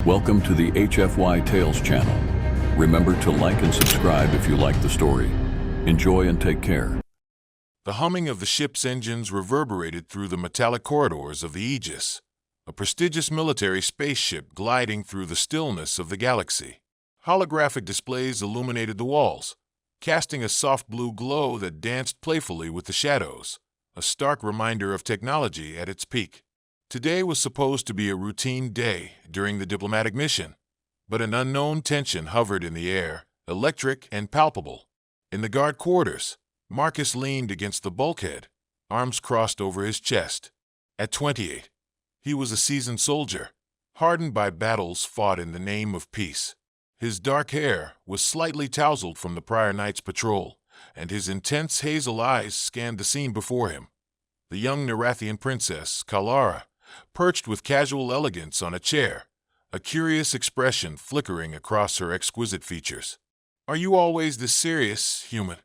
Welcome to the HFY Tales channel. Remember to like and subscribe if you like the story. Enjoy and take care. The humming of the ship's engines reverberated through the metallic corridors of the Aegis, a prestigious military spaceship gliding through the stillness of the galaxy. Holographic displays illuminated the walls, casting a soft blue glow that danced playfully with the shadows, a stark reminder of technology at its peak. Today was supposed to be a routine day during the diplomatic mission, but an unknown tension hovered in the air, electric and palpable. In the guard quarters, Marcus leaned against the bulkhead, arms crossed over his chest. At 28, he was a seasoned soldier, hardened by battles fought in the name of peace. His dark hair was slightly tousled from the prior night's patrol, and his intense hazel eyes scanned the scene before him. The young Narathian princess, Kalara, perched with casual elegance on a chair, a curious expression flickering across her exquisite features. "Are you always this serious, human?"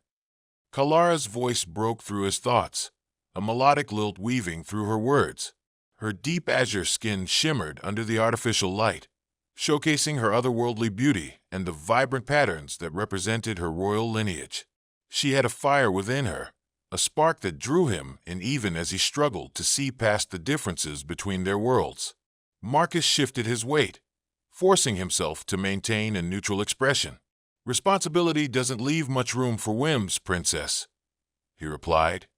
Kalara's voice broke through his thoughts, a melodic lilt weaving through her words. Her deep azure skin shimmered under the artificial light, showcasing her otherworldly beauty and the vibrant patterns that represented her royal lineage. She had a fire within her, a spark that drew him in even as he struggled to see past the differences between their worlds. Marcus shifted his weight, forcing himself to maintain a neutral expression. "Responsibility doesn't leave much room for whims, princess," he replied,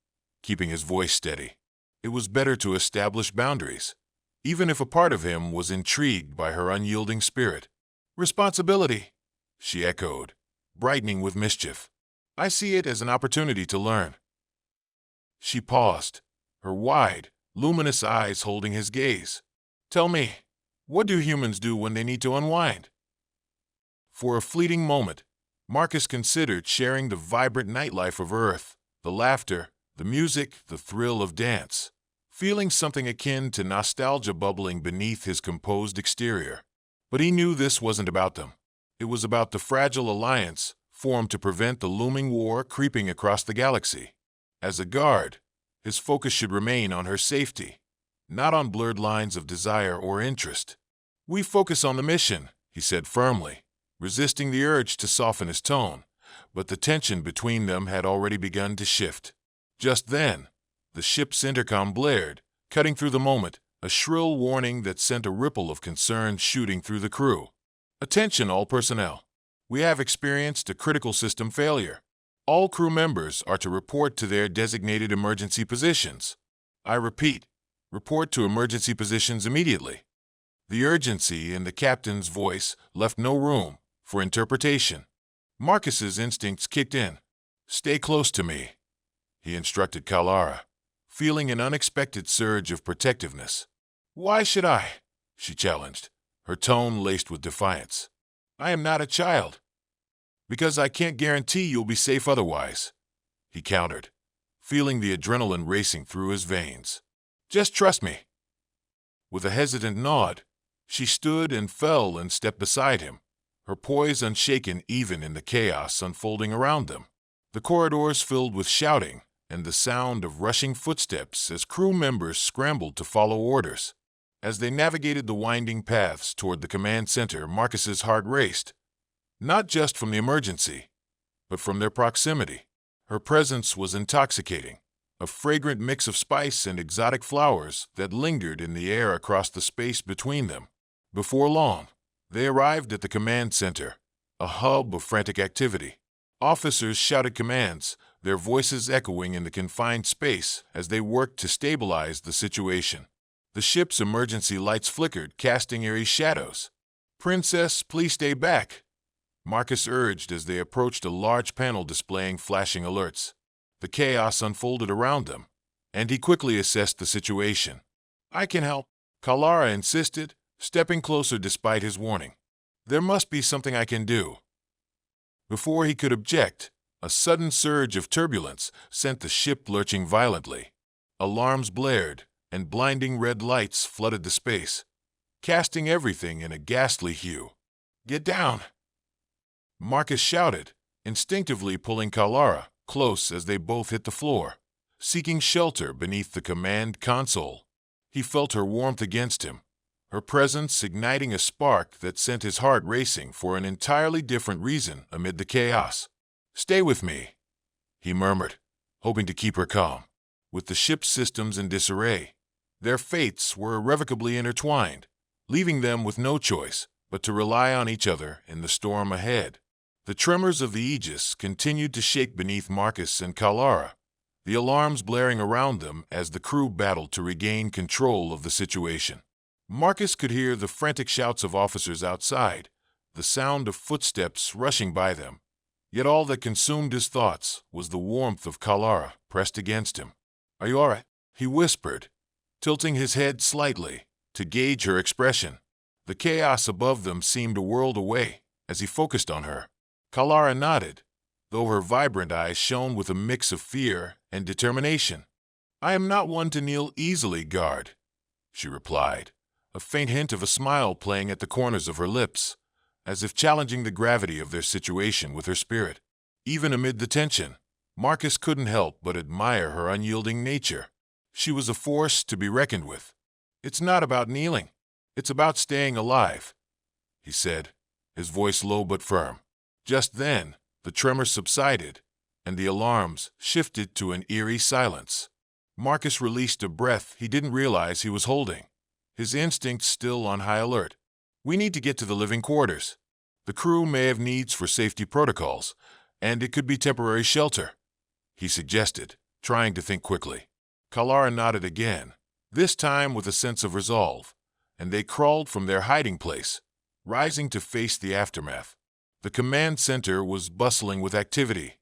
keeping his voice steady. It was better to establish boundaries, even if a part of him was intrigued by her unyielding spirit. "Responsibility," she echoed, brightening with mischief. "I see it as an opportunity to learn." She paused, her wide, luminous eyes holding his gaze. "Tell me, what do humans do when they need to unwind?" For a fleeting moment, Marcus considered sharing the vibrant nightlife of Earth, the laughter, the music, the thrill of dance, feeling something akin to nostalgia bubbling beneath his composed exterior. But he knew this wasn't about them. It was about the fragile alliance formed to prevent the looming war creeping across the galaxy. As a guard, his focus should remain on her safety, not on blurred lines of desire or interest. "We focus on the mission," he said firmly, resisting the urge to soften his tone, but the tension between them had already begun to shift. Just then, the ship's intercom blared, cutting through the moment, a shrill warning that sent a ripple of concern shooting through the crew. "Attention all personnel. We have experienced a critical system failure. All crew members are to report to their designated emergency positions. I repeat, report to emergency positions immediately." The urgency in the captain's voice left no room for interpretation. Marcus's instincts kicked in. "Stay close to me," he instructed Kalara, feeling an unexpected surge of protectiveness. "Why should I?" she challenged, her tone laced with defiance. "I am not a child." "Because I can't guarantee you'll be safe otherwise," he countered, feeling the adrenaline racing through his veins. "Just trust me." With a hesitant nod, she stood and fell and stepped beside him, her poise unshaken even in the chaos unfolding around them. The corridors filled with shouting and the sound of rushing footsteps as crew members scrambled to follow orders. As they navigated the winding paths toward the command center, Marcus's heart raced, not just from the emergency, but from their proximity. Her presence was intoxicating, a fragrant mix of spice and exotic flowers that lingered in the air across the space between them. Before long, they arrived at the command center, a hub of frantic activity. Officers shouted commands, their voices echoing in the confined space as they worked to stabilize the situation. The ship's emergency lights flickered, casting eerie shadows. "Princess, please stay back," Marcus urged as they approached a large panel displaying flashing alerts. The chaos unfolded around them, and he quickly assessed the situation. "I can help," Kalara insisted, stepping closer despite his warning. "There must be something I can do." Before he could object, a sudden surge of turbulence sent the ship lurching violently. Alarms blared, and blinding red lights flooded the space, casting everything in a ghastly hue. "Get down!" Marcus shouted, instinctively pulling Kalara close as they both hit the floor, seeking shelter beneath the command console. He felt her warmth against him, her presence igniting a spark that sent his heart racing for an entirely different reason amid the chaos. "Stay with me," he murmured, hoping to keep her calm. With the ship's systems in disarray, their fates were irrevocably intertwined, leaving them with no choice but to rely on each other in the storm ahead. The tremors of the Aegis continued to shake beneath Marcus and Kalara, the alarms blaring around them as the crew battled to regain control of the situation. Marcus could hear the frantic shouts of officers outside, the sound of footsteps rushing by them, yet all that consumed his thoughts was the warmth of Kalara pressed against him. "Are you all right?" he whispered, tilting his head slightly to gauge her expression. The chaos above them seemed a world away as he focused on her. Kalara nodded, though her vibrant eyes shone with a mix of fear and determination. "I am not one to kneel easily, guard," she replied, a faint hint of a smile playing at the corners of her lips, as if challenging the gravity of their situation with her spirit. Even amid the tension, Marcus couldn't help but admire her unyielding nature. She was a force to be reckoned with. "It's not about kneeling. It's about staying alive," he said, his voice low but firm. Just then, the tremors subsided, and the alarms shifted to an eerie silence. Marcus released a breath he didn't realize he was holding, his instincts still on high alert. "We need to get to the living quarters. The crew may have needs for safety protocols, and it could be temporary shelter," he suggested, trying to think quickly. Kalara nodded again, this time with a sense of resolve, and they crawled from their hiding place, rising to face the aftermath. The command center was bustling with activity,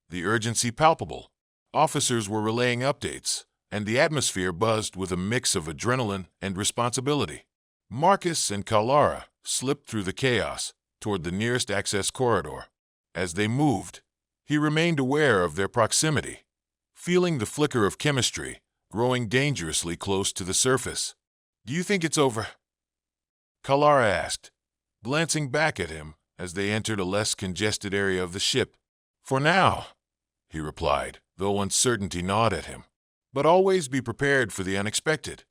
the urgency palpable. Officers were relaying updates, and the atmosphere buzzed with a mix of adrenaline and responsibility. Marcus and Kalara slipped through the chaos toward the nearest access corridor. As they moved, he remained aware of their proximity, feeling the flicker of chemistry growing dangerously close to the surface. "Do you think it's over?" Kalara asked, glancing back at him as they entered a less congested area of the ship. "For now," he replied, though uncertainty gnawed at him. "But always be prepared for the unexpected."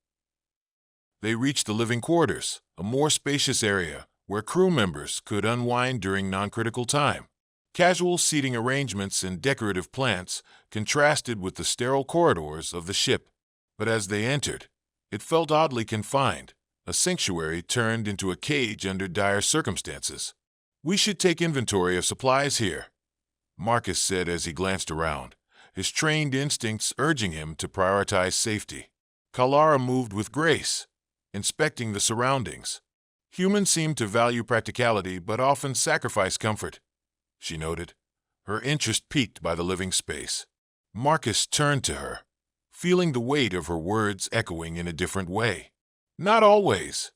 They reached the living quarters, a more spacious area where crew members could unwind during non-critical time. Casual seating arrangements and decorative plants contrasted with the sterile corridors of the ship, but as they entered, it felt oddly confined, a sanctuary turned into a cage under dire circumstances. "We should take inventory of supplies here," Marcus said as he glanced around, his trained instincts urging him to prioritize safety. Kalara moved with grace, inspecting the surroundings. "Humans seem to value practicality but often sacrifice comfort," she noted, her interest piqued by the living space. Marcus turned to her, feeling the weight of her words echoing in a different way. "Not always,"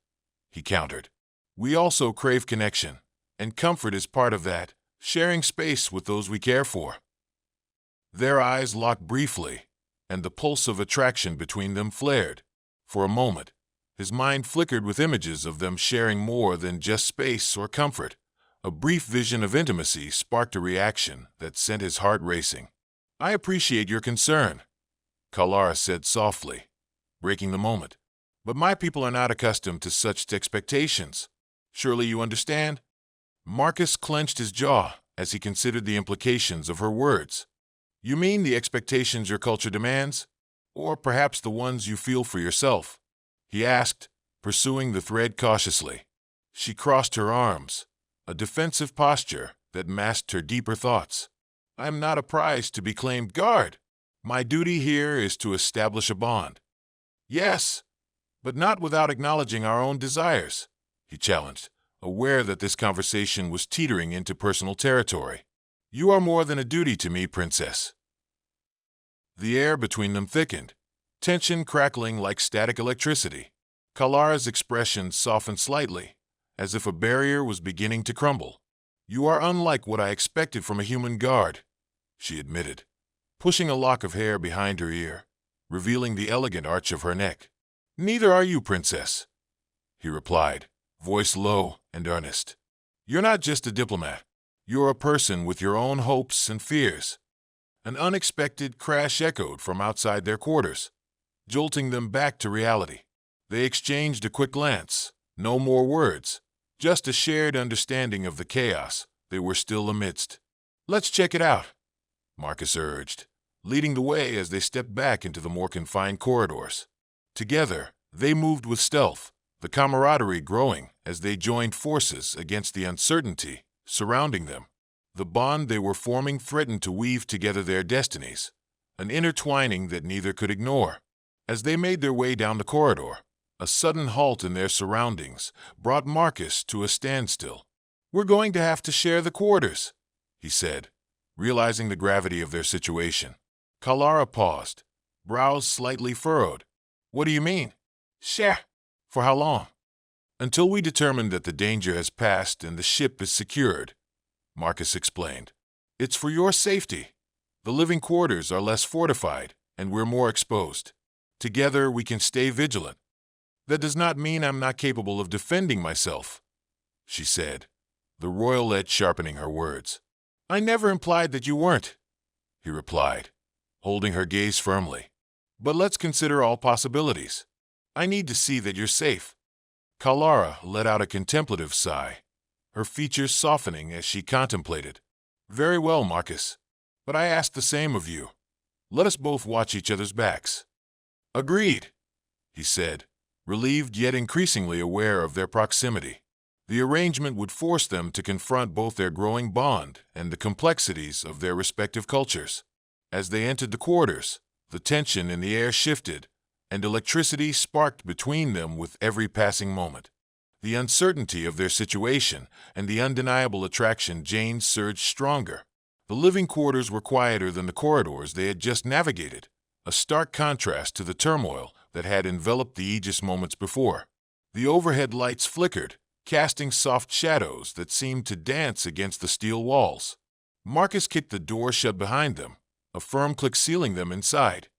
he countered. "We also crave connection, and comfort is part of that, sharing space with those we care for." Their eyes locked briefly, and the pulse of attraction between them flared. For a moment, his mind flickered with images of them sharing more than just space or comfort. A brief vision of intimacy sparked a reaction that sent his heart racing. "I appreciate your concern," Kalara said softly, breaking the moment. "But my people are not accustomed to such expectations. Surely you understand?" Marcus clenched his jaw as he considered the implications of her words. "You mean the expectations your culture demands? Or perhaps the ones you feel for yourself?" he asked, pursuing the thread cautiously. She crossed her arms, a defensive posture that masked her deeper thoughts. "I am not a prize to be claimed, guard. My duty here is to establish a bond." "Yes, but not without acknowledging our own desires," he challenged, aware that this conversation was teetering into personal territory. "You are more than a duty to me, princess." The air between them thickened, tension crackling like static electricity. Kalara's expression softened slightly, as if a barrier was beginning to crumble. "You are unlike what I expected from a human guard," she admitted, pushing a lock of hair behind her ear, revealing the elegant arch of her neck. "Neither are you, princess," he replied, voice low and earnest. "You're not just a diplomat. You're a person with your own hopes and fears." An unexpected crash echoed from outside their quarters, jolting them back to reality. They exchanged a quick glance. No more words, just a shared understanding of the chaos they were still amidst. "Let's check it out," Marcus urged, leading the way as they stepped back into the more confined corridors. Together, they moved with stealth, the camaraderie growing as they joined forces against the uncertainty surrounding them. The bond they were forming threatened to weave together their destinies, an intertwining that neither could ignore. As they made their way down the corridor, a sudden halt in their surroundings brought Marcus to a standstill. "We're going to have to share the quarters," he said, realizing the gravity of their situation. Kalara paused, brows slightly furrowed. "What do you mean? Share? For how long?" "Until we determine that the danger has passed and the ship is secured," Marcus explained. "It's for your safety. The living quarters are less fortified, and we're more exposed. Together we can stay vigilant." "That does not mean I'm not capable of defending myself," she said, the royal edge sharpening her words. "I never implied that you weren't," he replied, holding her gaze firmly. "But let's consider all possibilities. I need to see that you're safe." Kalara let out a contemplative sigh, her features softening as she contemplated. "Very well, Marcus, but I ask the same of you. Let us both watch each other's backs." "Agreed," he said, relieved yet increasingly aware of their proximity. The arrangement would force them to confront both their growing bond and the complexities of their respective cultures. As they entered the quarters, the tension in the air shifted, and electricity sparked between them with every passing moment. The uncertainty of their situation and the undeniable attraction Jane surged stronger. The living quarters were quieter than the corridors they had just navigated, a stark contrast to the turmoil that had enveloped the Aegis moments before. The overhead lights flickered, casting soft shadows that seemed to dance against the steel walls. Marcus kicked the door shut behind them, a firm click sealing them inside,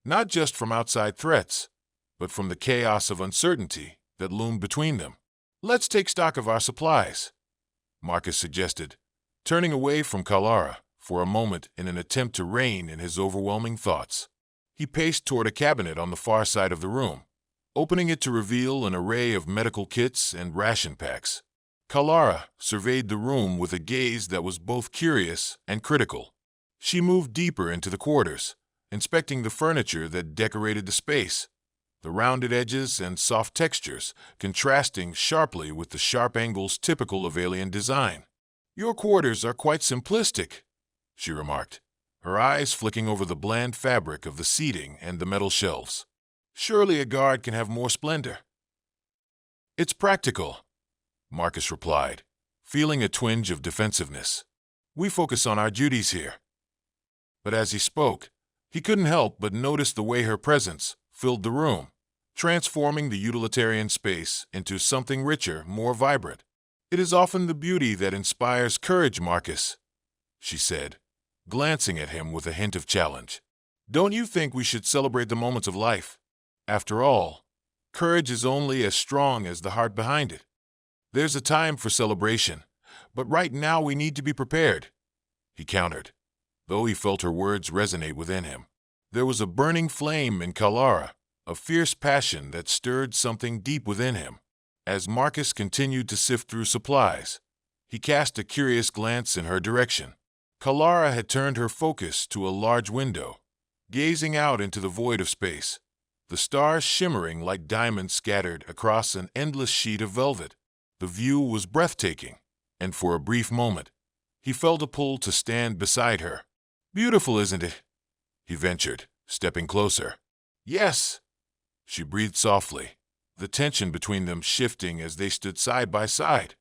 not just from outside threats, but from the chaos of uncertainty that loomed between them. "Let's take stock of our supplies," Marcus suggested, turning away from Kalara for a moment in an attempt to rein in his overwhelming thoughts. He paced toward a cabinet on the far side of the room, opening it to reveal an array of medical kits and ration packs. Kalara surveyed the room with a gaze that was both curious and critical. She moved deeper into the quarters, inspecting the furniture that decorated the space, the rounded edges and soft textures contrasting sharply with the sharp angles typical of alien design. "Your quarters are quite simplistic," she remarked, her eyes flicking over the bland fabric of the seating and the metal shelves. "Surely a guard can have more splendor." "It's practical," Marcus replied, feeling a twinge of defensiveness. "We focus on our duties here." But as he spoke, he couldn't help but notice the way her presence filled the room, transforming the utilitarian space into something richer, more vibrant. "It is often the beauty that inspires courage, Marcus," she said, glancing at him with a hint of challenge. "Don't you think we should celebrate the moments of life? After all, courage is only as strong as the heart behind it. There's a time for celebration, but right now we need to be prepared," he countered, though he felt her words resonate within him. There was a burning flame in Kalara, a fierce passion that stirred something deep within him. As Marcus continued to sift through supplies, he cast a curious glance in her direction. Kalara had turned her focus to a large window, gazing out into the void of space, the stars shimmering like diamonds scattered across an endless sheet of velvet. The view was breathtaking, and for a brief moment, he felt a pull to stand beside her. "Beautiful, isn't it?" he ventured, stepping closer. "Yes," she breathed softly, the tension between them shifting as they stood side by side.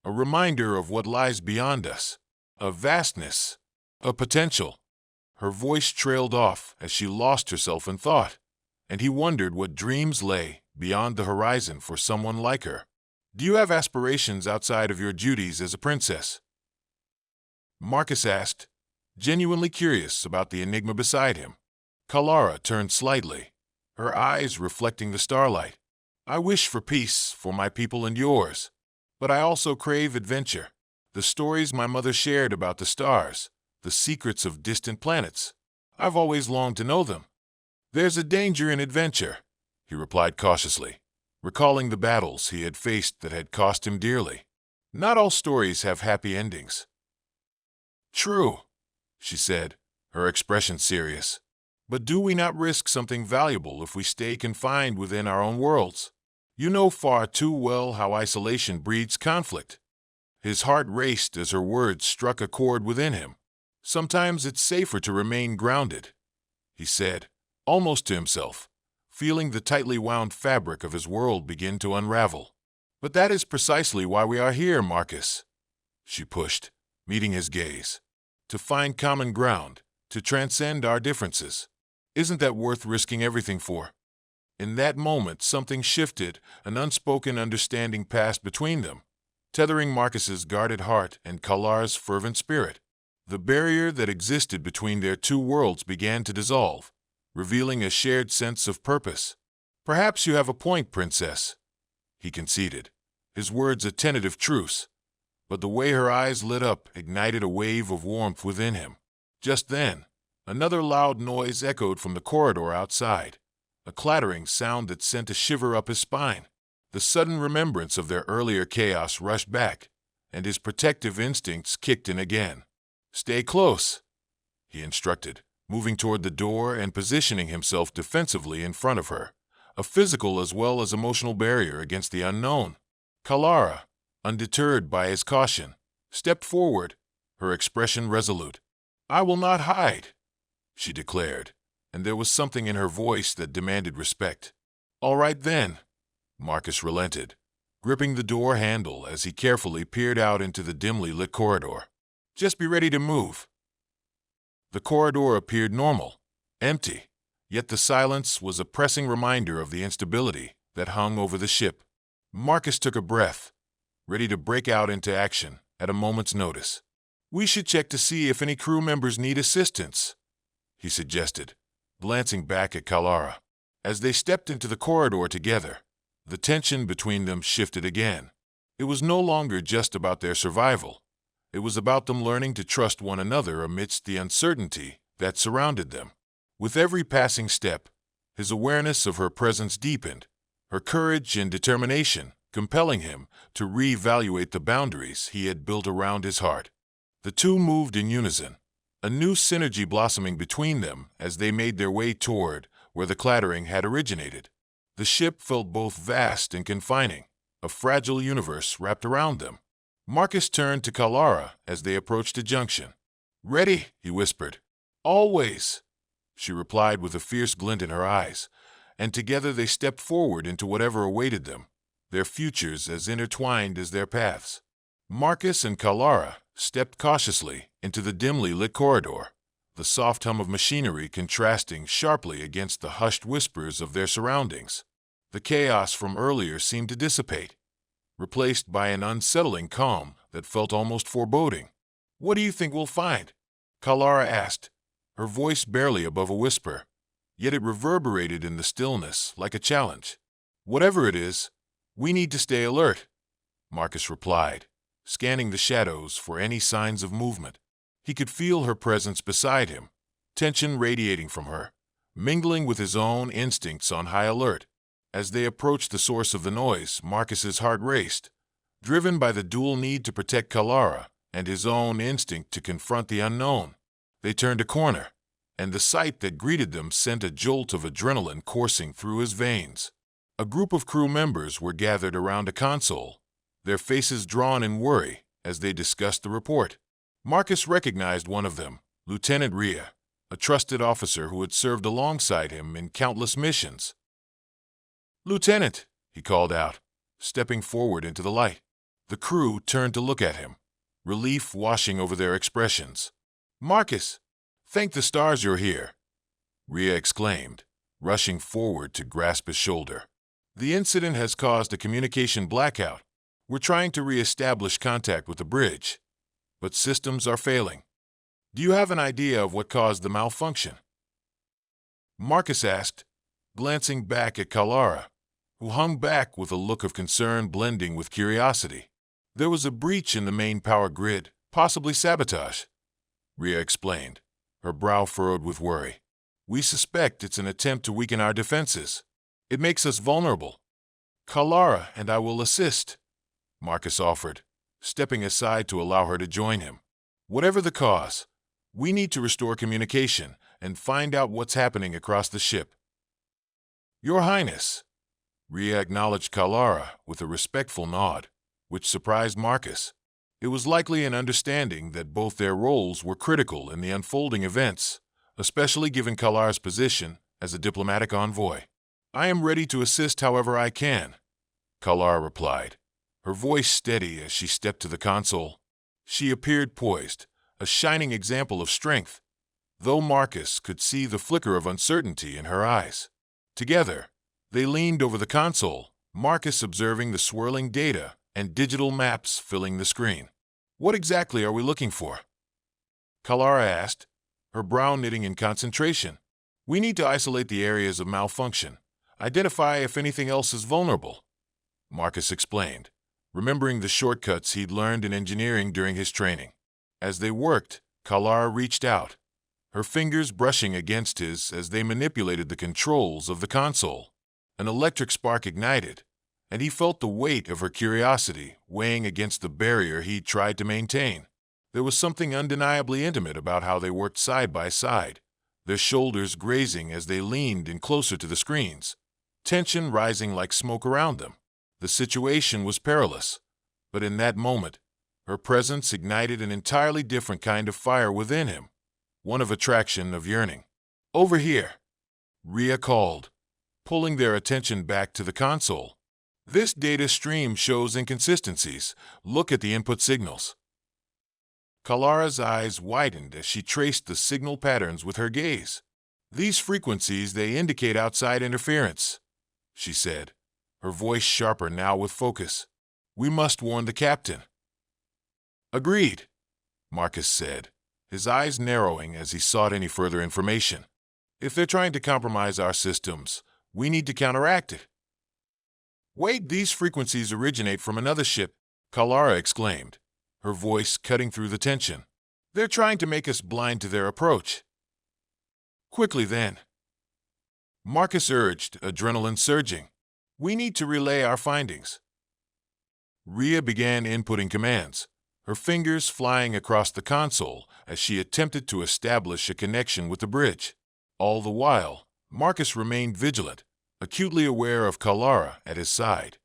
A reminder of what lies beyond us, a vastness, a potential. Her voice trailed off as she lost herself in thought, and he wondered what dreams lay beyond the horizon for someone like her. "Do you have aspirations outside of your duties as a princess?" Marcus asked, genuinely curious about the enigma beside him. Kalara turned slightly, her eyes reflecting the starlight. "I wish for peace for my people and yours, but I also crave adventure. The stories my mother shared about the stars, the secrets of distant planets. I've always longed to know them." "There's a danger in adventure," he replied cautiously, recalling the battles he had faced that had cost him dearly. Not all stories have happy endings. True, she said, her expression serious. But do we not risk something valuable if we stay confined within our own worlds? You know far too well how isolation breeds conflict. His heart raced as her words struck a chord within him. Sometimes it's safer to remain grounded, he said, almost to himself, feeling the tightly wound fabric of his world begin to unravel. But that is precisely why we are here, Marcus, she pushed, meeting his gaze. To find common ground, to transcend our differences. Isn't that worth risking everything for? In that moment, something shifted, an unspoken understanding passed between them, tethering Marcus's guarded heart and Kalara's fervent spirit. The barrier that existed between their two worlds began to dissolve, revealing a shared sense of purpose. Perhaps you have a point, Princess, he conceded, his words a tentative truce. But the way her eyes lit up ignited a wave of warmth within him. Just then, another loud noise echoed from the corridor outside, a clattering sound that sent a shiver up his spine. The sudden remembrance of their earlier chaos rushed back, and his protective instincts kicked in again. Stay close, he instructed, moving toward the door and positioning himself defensively in front of her, a physical as well as emotional barrier against the unknown. Kalara, undeterred by his caution, stepped forward, her expression resolute. I will not hide, she declared, and there was something in her voice that demanded respect. All right then, Marcus relented, gripping the door handle as he carefully peered out into the dimly lit corridor. Just be ready to move. The corridor appeared normal, empty, yet the silence was a pressing reminder of the instability that hung over the ship. Marcus took a breath, ready to break out into action at a moment's notice. We should check to see if any crew members need assistance, he suggested, glancing back at Kalara. As they stepped into the corridor together, the tension between them shifted again. It was no longer just about their survival. It was about them learning to trust one another amidst the uncertainty that surrounded them. With every passing step, his awareness of her presence deepened, her courage and determination compelling him to reevaluate the boundaries he had built around his heart. The two moved in unison, a new synergy blossoming between them as they made their way toward where the clattering had originated. The ship felt both vast and confining, a fragile universe wrapped around them. Marcus turned to Kalara as they approached a junction. Ready, he whispered. Always, she replied with a fierce glint in her eyes, and together they stepped forward into whatever awaited them, their futures as intertwined as their paths. Marcus and Kalara stepped cautiously into the dimly lit corridor, the soft hum of machinery contrasting sharply against the hushed whispers of their surroundings. The chaos from earlier seemed to dissipate, replaced by an unsettling calm that felt almost foreboding. What do you think we'll find? Kalara asked, her voice barely above a whisper, yet it reverberated in the stillness like a challenge. Whatever it is, we need to stay alert, Marcus replied, scanning the shadows for any signs of movement. He could feel her presence beside him, tension radiating from her, mingling with his own instincts on high alert. As they approached the source of the noise, Marcus's heart raced, driven by the dual need to protect Kalara and his own instinct to confront the unknown. They turned a corner, and the sight that greeted them sent a jolt of adrenaline coursing through his veins. A group of crew members were gathered around a console, their faces drawn in worry as they discussed the report. Marcus recognized one of them, Lieutenant Rhea, a trusted officer who had served alongside him in countless missions. Lieutenant, he called out, stepping forward into the light. The crew turned to look at him, relief washing over their expressions. Marcus, thank the stars you're here, Rhea exclaimed, rushing forward to grasp his shoulder. The incident has caused a communication blackout. We're trying to re-establish contact with the bridge, but systems are failing. Do you have an idea of what caused the malfunction? Marcus asked, glancing back at Kalara, who hung back with a look of concern blending with curiosity. There was a breach in the main power grid, possibly sabotage, Rhea explained, her brow furrowed with worry. We suspect it's an attempt to weaken our defenses. It makes us vulnerable. Kalara and I will assist, Marcus offered, stepping aside to allow her to join him. Whatever the cause, we need to restore communication and find out what's happening across the ship. Your Highness, Rhea acknowledged Kalara with a respectful nod, which surprised Marcus. It was likely an understanding that both their roles were critical in the unfolding events, especially given Kalara's position as a diplomatic envoy. I am ready to assist however I can, Kalara replied, her voice steady as she stepped to the console. She appeared poised, a shining example of strength, though Marcus could see the flicker of uncertainty in her eyes. Together, they leaned over the console, Marcus observing the swirling data and digital maps filling the screen. What exactly are we looking for? Kalara asked, her brow knitting in concentration. We need to isolate the areas of malfunction, identify if anything else is vulnerable, Marcus explained, remembering the shortcuts he'd learned in engineering during his training. As they worked, Kalara reached out, her fingers brushing against his as they manipulated the controls of the console. An electric spark ignited, and he felt the weight of her curiosity weighing against the barrier he'd tried to maintain. There was something undeniably intimate about how they worked side by side, their shoulders grazing as they leaned in closer to the screens, tension rising like smoke around them. The situation was perilous, but in that moment, her presence ignited an entirely different kind of fire within him, one of attraction, of yearning. Over here, Rhea called, pulling their attention back to the console. This data stream shows inconsistencies. Look at the input signals. Kalara's eyes widened as she traced the signal patterns with her gaze. These frequencies, they indicate outside interference, she said, her voice sharper now with focus. We must warn the captain. Agreed, Marcus said, his eyes narrowing as he sought any further information. If they're trying to compromise our systems, we need to counteract it. Wait, these frequencies originate from another ship, Kalara exclaimed, her voice cutting through the tension. They're trying to make us blind to their approach. Quickly then, Marcus urged, adrenaline surging. We need to relay our findings. Rhea began inputting commands, her fingers flying across the console as she attempted to establish a connection with the bridge. All the while, Marcus remained vigilant, acutely aware of Kalara at his side.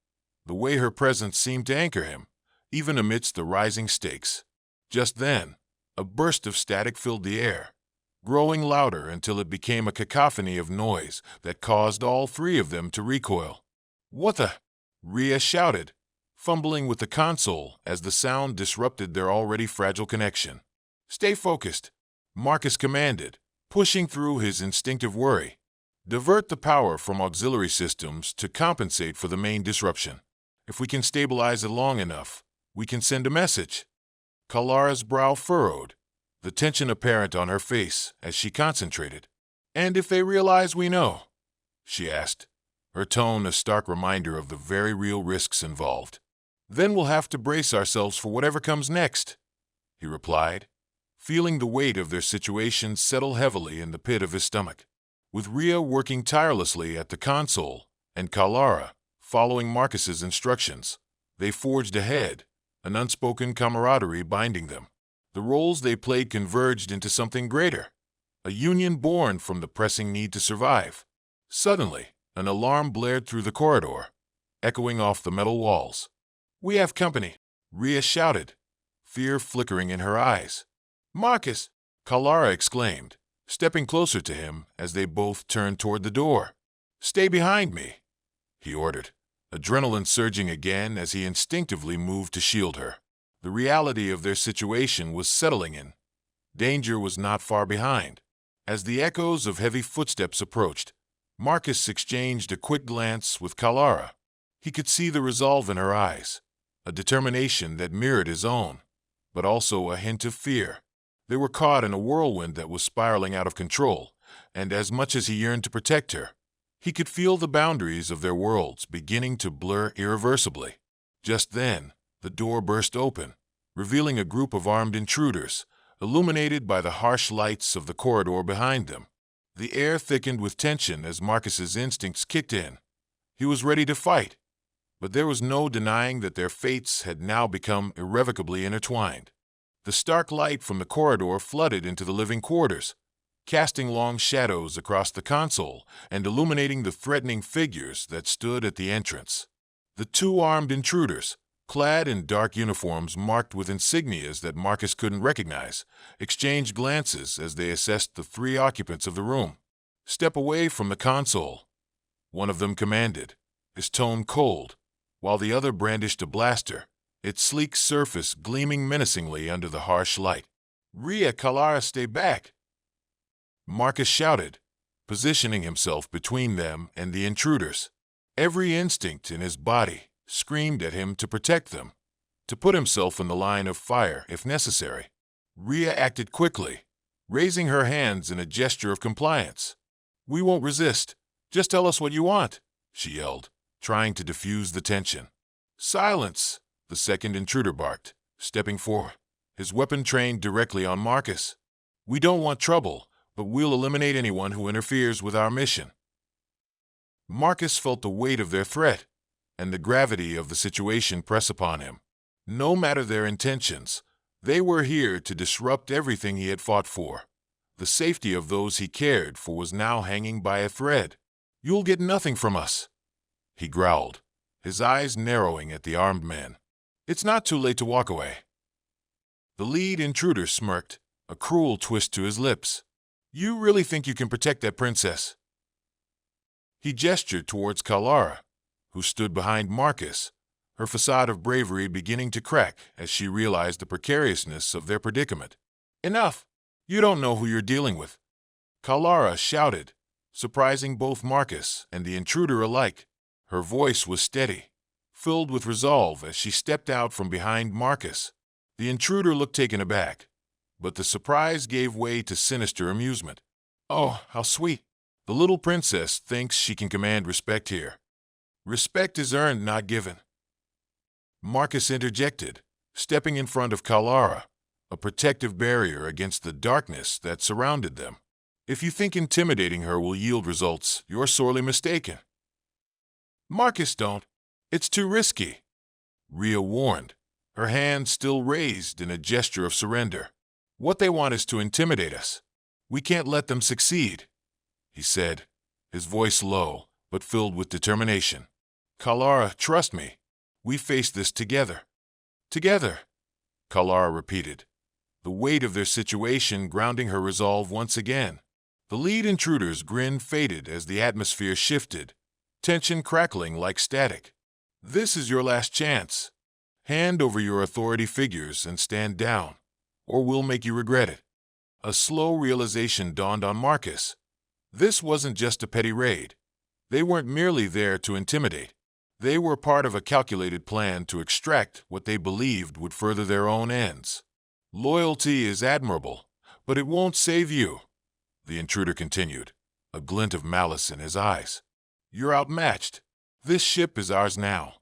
The way her presence seemed to anchor him, even amidst the rising stakes. Just then, a burst of static filled the air, growing louder until it became a cacophony of noise that caused all three of them to recoil. What the? Rhea shouted, fumbling with the console as the sound disrupted their already fragile connection. Stay focused, Marcus commanded, pushing through his instinctive worry. Divert the power from auxiliary systems to compensate for the main disruption. If we can stabilize it long enough, we can send a message. Kalara's brow furrowed, the tension apparent on her face as she concentrated. And if they realize we know? She asked, her tone a stark reminder of the very real risks involved. Then we'll have to brace ourselves for whatever comes next, he replied, feeling the weight of their situation settle heavily in the pit of his stomach. With Rhea working tirelessly at the console and Kalara following Marcus's instructions, they forged ahead, an unspoken camaraderie binding them. The roles they played converged into something greater, a union born from the pressing need to survive. Suddenly, an alarm blared through the corridor, echoing off the metal walls. We have company, Rhea shouted, fear flickering in her eyes. Marcus, Kalara exclaimed, stepping closer to him as they both turned toward the door. Stay behind me, he ordered, adrenaline surging again as he instinctively moved to shield her. The reality of their situation was settling in. Danger was not far behind. As the echoes of heavy footsteps approached, Marcus exchanged a quick glance with Kalara. He could see the resolve in her eyes, a determination that mirrored his own, but also a hint of fear. They were caught in a whirlwind that was spiraling out of control, and as much as he yearned to protect her, he could feel the boundaries of their worlds beginning to blur irreversibly. Just then, the door burst open, revealing a group of armed intruders, illuminated by the harsh lights of the corridor behind them. The air thickened with tension as Marcus's instincts kicked in. He was ready to fight, but there was no denying that their fates had now become irrevocably intertwined. The stark light from the corridor flooded into the living quarters, casting long shadows across the console and illuminating the threatening figures that stood at the entrance. The two armed intruders, clad in dark uniforms marked with insignias that Marcus couldn't recognize, exchanged glances as they assessed the three occupants of the room. "Step away from the console," one of them commanded, his tone cold, while the other brandished a blaster, its sleek surface gleaming menacingly under the harsh light. "Rhea, Kalara, stay back!" Marcus shouted, positioning himself between them and the intruders. Every instinct in his body screamed at him to protect them, to put himself in the line of fire if necessary. Rhea acted quickly, raising her hands in a gesture of compliance. "We won't resist. Just tell us what you want," she yelled, trying to diffuse the tension. "Silence!" the second intruder barked, stepping forward, his weapon trained directly on Marcus. "We don't want trouble, but we'll eliminate anyone who interferes with our mission." Marcus felt the weight of their threat and the gravity of the situation press upon him. No matter their intentions, they were here to disrupt everything he had fought for. The safety of those he cared for was now hanging by a thread. "You'll get nothing from us," he growled, his eyes narrowing at the armed man. "It's not too late to walk away." The lead intruder smirked, a cruel twist to his lips. "You really think you can protect that princess?" He gestured towards Kalara, who stood behind Marcus, her facade of bravery beginning to crack as she realized the precariousness of their predicament. "Enough! You don't know who you're dealing with," Kalara shouted, surprising both Marcus and the intruder alike. Her voice was steady, filled with resolve as she stepped out from behind Marcus. The intruder looked taken aback, but the surprise gave way to sinister amusement. "Oh, how sweet! The little princess thinks she can command respect here." "Respect is earned, not given," Marcus interjected, stepping in front of Kalara, a protective barrier against the darkness that surrounded them. "If you think intimidating her will yield results, you're sorely mistaken." "Marcus, don't. It's too risky," Rhea warned, her hand still raised in a gesture of surrender. "What they want is to intimidate us. We can't let them succeed," he said, his voice low but filled with determination. "Kalara, trust me. We face this together." "Together," Kalara repeated, the weight of their situation grounding her resolve once again. The lead intruder's grin faded as the atmosphere shifted, tension crackling like static. "This is your last chance. Hand over your authority figures and stand down, or we'll make you regret it." A slow realization dawned on Marcus. This wasn't just a petty raid. They weren't merely there to intimidate. They were part of a calculated plan to extract what they believed would further their own ends. "Loyalty is admirable, but it won't save you," the intruder continued, a glint of malice in his eyes. "You're outmatched. This ship is ours now."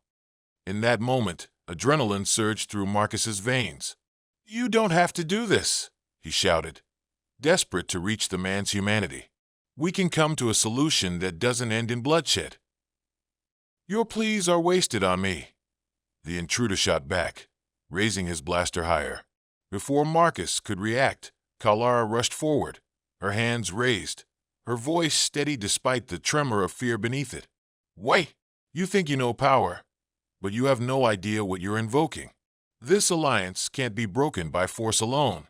In that moment, adrenaline surged through Marcus's veins. "You don't have to do this," he shouted, desperate to reach the man's humanity. "We can come to a solution that doesn't end in bloodshed." "Your pleas are wasted on me," the intruder shot back, raising his blaster higher. Before Marcus could react, Kalara rushed forward, her hands raised, her voice steady despite the tremor of fear beneath it. "Wait! You think you know power, but you have no idea what you're invoking. This alliance can't be broken by force alone."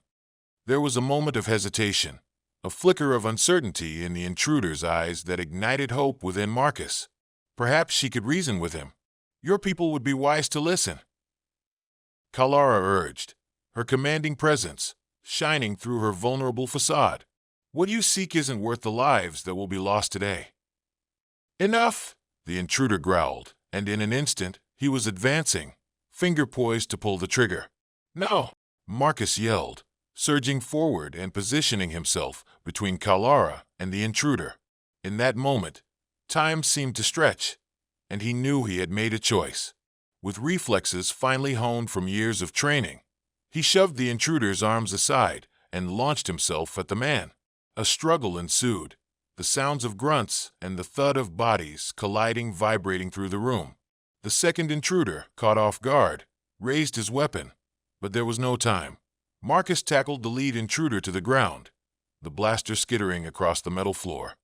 There was a moment of hesitation, a flicker of uncertainty in the intruder's eyes that ignited hope within Marcus. Perhaps she could reason with him. "Your people would be wise to listen," Kalara urged, her commanding presence shining through her vulnerable facade. "What you seek isn't worth the lives that will be lost today." "Enough!" the intruder growled, and in an instant, he was advancing, finger poised to pull the trigger. "No!" Marcus yelled, surging forward and positioning himself between Kalara and the intruder. In that moment, time seemed to stretch, and he knew he had made a choice. With reflexes finely honed from years of training, he shoved the intruder's arms aside and launched himself at the man. A struggle ensued, the sounds of grunts and the thud of bodies colliding vibrating through the room. The second intruder, caught off guard, raised his weapon, but there was no time. Marcus tackled the lead intruder to the ground, the blaster skittering across the metal floor.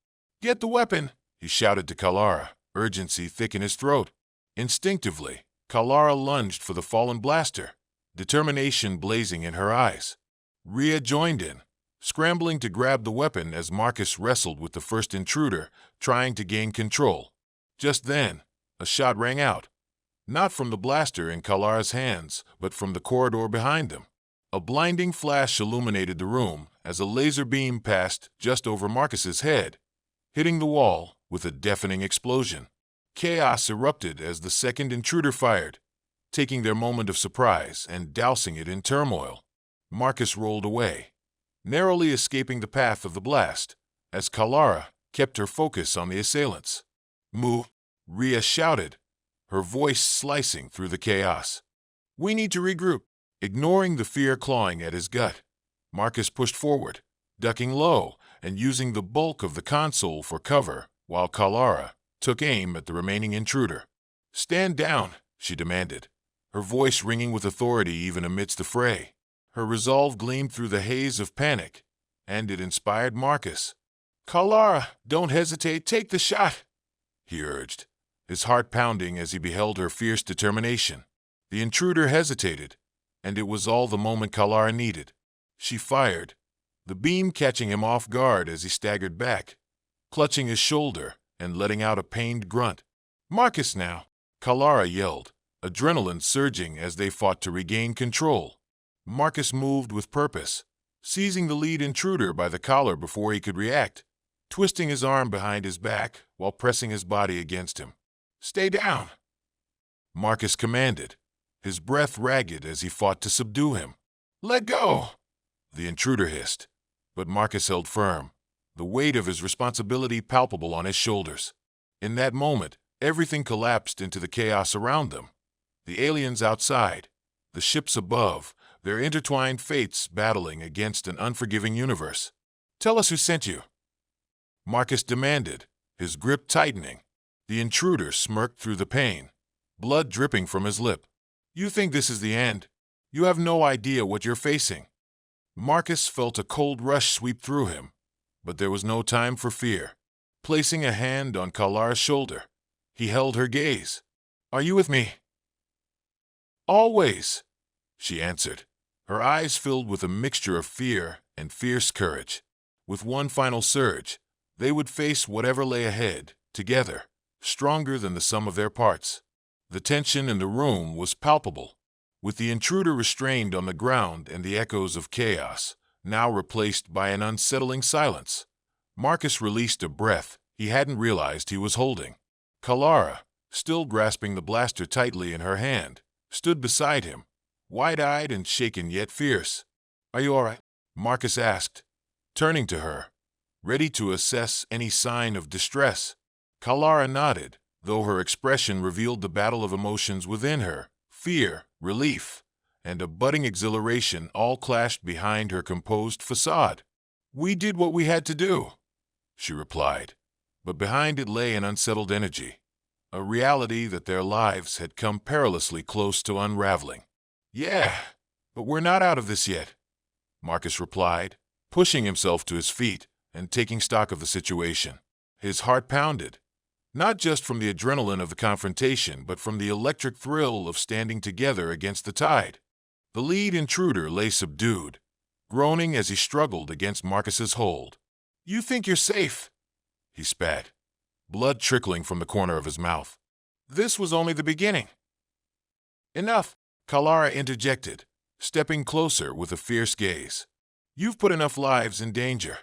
"Get the weapon!" he shouted to Kalara, urgency thick in his throat. Instinctively, Kalara lunged for the fallen blaster, determination blazing in her eyes. Rhea joined in, scrambling to grab the weapon as Marcus wrestled with the first intruder, trying to gain control. Just then, a shot rang out, not from the blaster in Kalara's hands, but from the corridor behind them. A blinding flash illuminated the room as a laser beam passed just over Marcus's head, hitting the wall with a deafening explosion. Chaos erupted as the second intruder fired, taking their moment of surprise and dousing it in turmoil. Marcus rolled away, narrowly escaping the path of the blast, as Kalara kept her focus on the assailants. "Move!" Rhea shouted, her voice slicing through the chaos. "We need to regroup." Ignoring the fear clawing at his gut, Marcus pushed forward, ducking low and using the bulk of the console for cover, while Kalara took aim at the remaining intruder. "Stand down," she demanded, her voice ringing with authority even amidst the fray. Her resolve gleamed through the haze of panic, and it inspired Marcus. "Kalara, don't hesitate, take the shot," he urged, his heart pounding as he beheld her fierce determination. The intruder hesitated, and it was all the moment Kalara needed. She fired, the beam catching him off guard as he staggered back, clutching his shoulder and letting out a pained grunt. "Marcus now!" Kalara yelled, adrenaline surging as they fought to regain control. Marcus moved with purpose, seizing the lead intruder by the collar before he could react, twisting his arm behind his back while pressing his body against him. "Stay down," Marcus commanded, his breath ragged as he fought to subdue him. "Let go," the intruder hissed, but Marcus held firm, the weight of his responsibility palpable on his shoulders. In that moment, everything collapsed into the chaos around them. The aliens outside, the ships above, their intertwined fates battling against an unforgiving universe. "Tell us who sent you," Marcus demanded, his grip tightening. The intruder smirked through the pain, blood dripping from his lip. "You think this is the end? You have no idea what you're facing." Marcus felt a cold rush sweep through him, but there was no time for fear. Placing a hand on Kalara's shoulder, he held her gaze. "Are you with me?" "Always," she answered, her eyes filled with a mixture of fear and fierce courage. With one final surge, they would face whatever lay ahead, together, stronger than the sum of their parts. The tension in the room was palpable, with the intruder restrained on the ground and the echoes of chaos, now replaced by an unsettling silence. Marcus released a breath he hadn't realized he was holding. Kalara, still grasping the blaster tightly in her hand, stood beside him, wide-eyed and shaken yet fierce. "Are you all right?" Marcus asked, turning to her, ready to assess any sign of distress. Kalara nodded, though her expression revealed the battle of emotions within her. Fear, relief, and a budding exhilaration all clashed behind her composed facade. "We did what we had to do," she replied, but behind it lay an unsettled energy, a reality that their lives had come perilously close to unraveling. "Yeah, but we're not out of this yet," Marcus replied, pushing himself to his feet and taking stock of the situation. His heart pounded, not just from the adrenaline of the confrontation, but from the electric thrill of standing together against the tide. The lead intruder lay subdued, groaning as he struggled against Marcus's hold. "You think you're safe?" he spat, blood trickling from the corner of his mouth. "This was only the beginning." "Enough," Kalara interjected, stepping closer with a fierce gaze. "You've put enough lives in danger."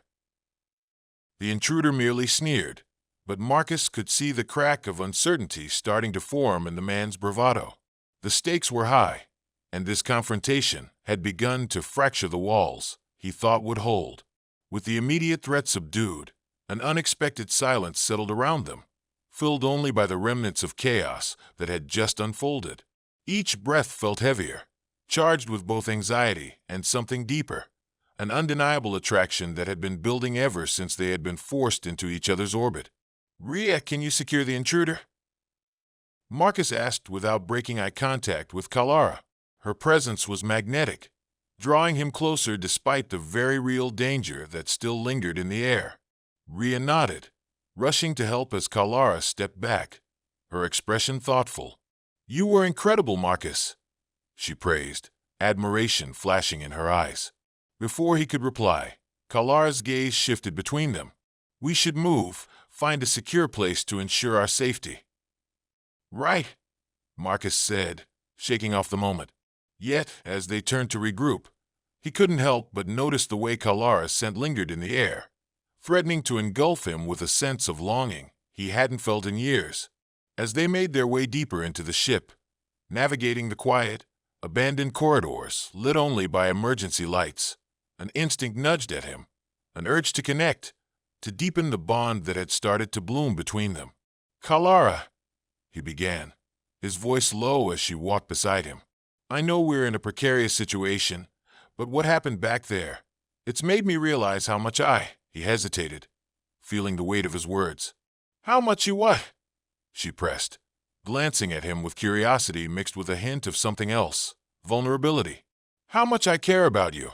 The intruder merely sneered, but Marcus could see the crack of uncertainty starting to form in the man's bravado. The stakes were high, and this confrontation had begun to fracture the walls he thought would hold. With the immediate threat subdued, an unexpected silence settled around them, filled only by the remnants of chaos that had just unfolded. Each breath felt heavier, charged with both anxiety and something deeper, an undeniable attraction that had been building ever since they had been forced into each other's orbit. "Rhea, can you secure the intruder?" Marcus asked without breaking eye contact with Kalara. Her presence was magnetic, drawing him closer despite the very real danger that still lingered in the air. Rhea nodded, rushing to help as Kalara stepped back, her expression thoughtful. "You were incredible, Marcus," she praised, admiration flashing in her eyes. Before he could reply, Kalara's gaze shifted between them. "We should move, find a secure place to ensure our safety." "Right," Marcus said, shaking off the moment. Yet, as they turned to regroup, he couldn't help but notice the way Kalara's scent lingered in the air, threatening to engulf him with a sense of longing he hadn't felt in years. As they made their way deeper into the ship, navigating the quiet, abandoned corridors lit only by emergency lights, an instinct nudged at him, an urge to connect, to deepen the bond that had started to bloom between them. "Kalara," he began, his voice low as she walked beside him. "I know we're in a precarious situation, but what happened back there, it's made me realize how much He hesitated, feeling the weight of his words. "How much you what?" she pressed, glancing at him with curiosity mixed with a hint of something else, vulnerability. "How much I care about you,"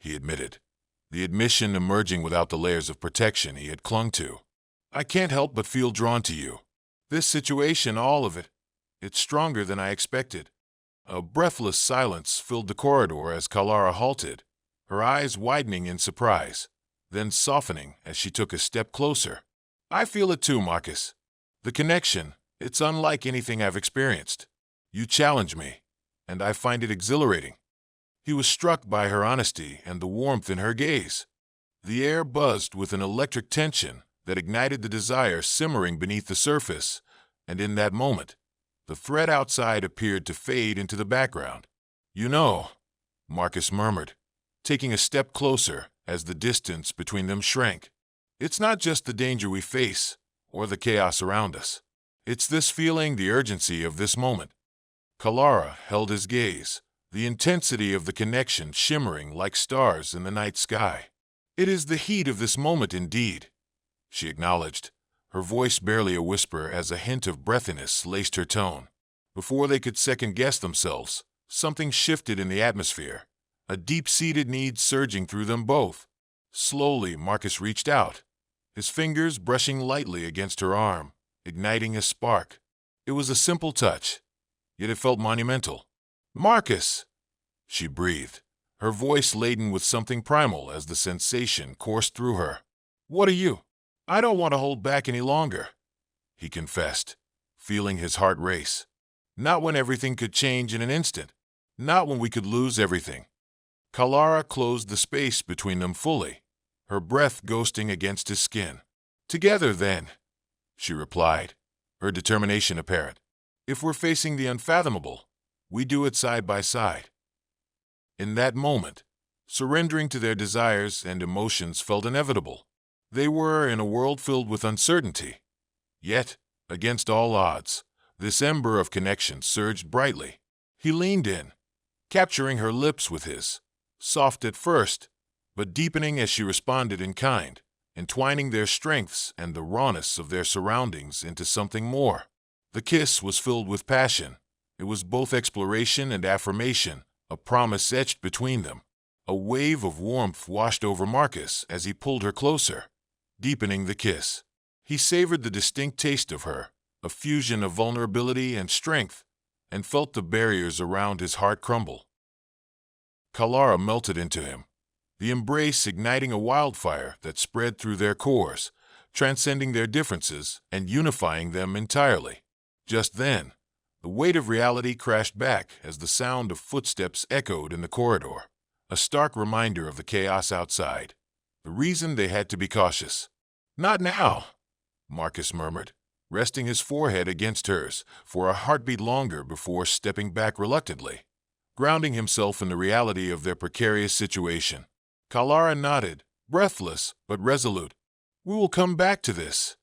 he admitted, the admission emerging without the layers of protection he had clung to. "I can't help but feel drawn to you. This situation, all of it, it's stronger than I expected." A breathless silence filled the corridor as Kalara halted, her eyes widening in surprise, then softening as she took a step closer. "I feel it too, Marcus. The connection, it's unlike anything I've experienced. You challenge me, and I find it exhilarating." He was struck by her honesty and the warmth in her gaze. The air buzzed with an electric tension that ignited the desire simmering beneath the surface, and in that moment, the threat outside appeared to fade into the background. "You know," Marcus murmured, taking a step closer as the distance between them shrank. "It's not just the danger we face, or the chaos around us. It's this feeling, the urgency of this moment." Kalara held his gaze, the intensity of the connection shimmering like stars in the night sky. "It is the heat of this moment indeed," she acknowledged, her voice barely a whisper as a hint of breathiness laced her tone. Before they could second-guess themselves, something shifted in the atmosphere, a deep-seated need surging through them both. Slowly, Marcus reached out, his fingers brushing lightly against her arm, igniting a spark. It was a simple touch, yet it felt monumental. "Marcus!" she breathed, her voice laden with something primal as the sensation coursed through her. "What are you?" "I don't want to hold back any longer," he confessed, feeling his heart race. "Not when everything could change in an instant. Not when we could lose everything." Kalara closed the space between them fully, her breath ghosting against his skin. "Together, then," she replied, her determination apparent. "If we're facing the unfathomable, we do it side by side." In that moment, surrendering to their desires and emotions felt inevitable. They were in a world filled with uncertainty. Yet, against all odds, this ember of connection surged brightly. He leaned in, capturing her lips with his, soft at first, but deepening as she responded in kind, entwining their strengths and the rawness of their surroundings into something more. The kiss was filled with passion. It was both exploration and affirmation, a promise etched between them. A wave of warmth washed over Marcus as he pulled her closer, deepening the kiss. He savored the distinct taste of her, a fusion of vulnerability and strength, and felt the barriers around his heart crumble. Kalara melted into him, the embrace igniting a wildfire that spread through their cores, transcending their differences and unifying them entirely. Just then, the weight of reality crashed back as the sound of footsteps echoed in the corridor, a stark reminder of the chaos outside, the reason they had to be cautious. "Not now," Marcus murmured, resting his forehead against hers for a heartbeat longer before stepping back reluctantly, grounding himself in the reality of their precarious situation. Kalara nodded, breathless but resolute. "We will come back to this,"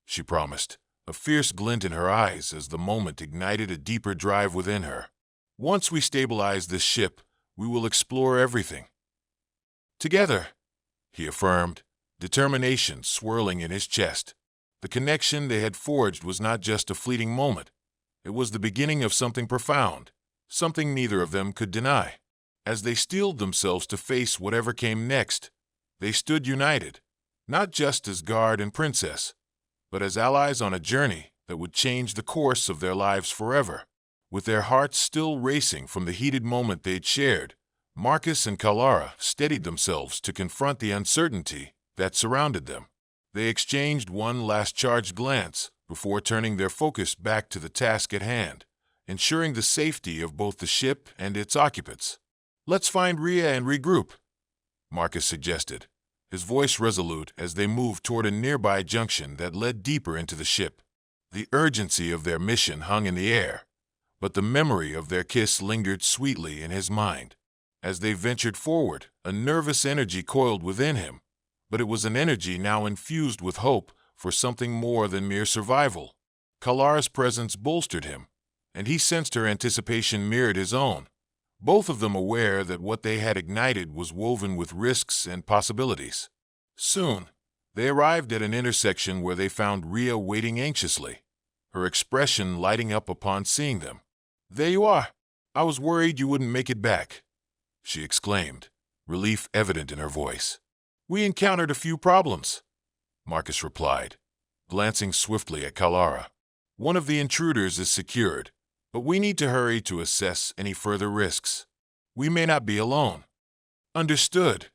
she promised, a fierce glint in her eyes as the moment ignited a deeper drive within her. "Once we stabilize this ship, we will explore everything together," he affirmed, determination swirling in his chest. The connection they had forged was not just a fleeting moment. It was the beginning of something profound, something neither of them could deny. As they steeled themselves to face whatever came next, they stood united, not just as guard and princess, but as allies on a journey that would change the course of their lives forever. With their hearts still racing from the heated moment they'd shared, Marcus and Kalara steadied themselves to confront the uncertainty that surrounded them. They exchanged one last charged glance before turning their focus back to the task at hand, ensuring the safety of both the ship and its occupants. "Let's find Rhea and regroup," Marcus suggested, his voice resolute as they moved toward a nearby junction that led deeper into the ship. The urgency of their mission hung in the air, but the memory of their kiss lingered sweetly in his mind. As they ventured forward, a nervous energy coiled within him, but it was an energy now infused with hope for something more than mere survival. Kalara's presence bolstered him, and he sensed her anticipation mirrored his own, both of them aware that what they had ignited was woven with risks and possibilities. Soon, they arrived at an intersection where they found Rhea waiting anxiously, her expression lighting up upon seeing them. "There you are. I was worried you wouldn't make it back," she exclaimed, relief evident in her voice. "We encountered a few problems," Marcus replied, glancing swiftly at Kalara. "One of the intruders is secured, but we need to hurry to assess any further risks. We may not be alone." "Understood,"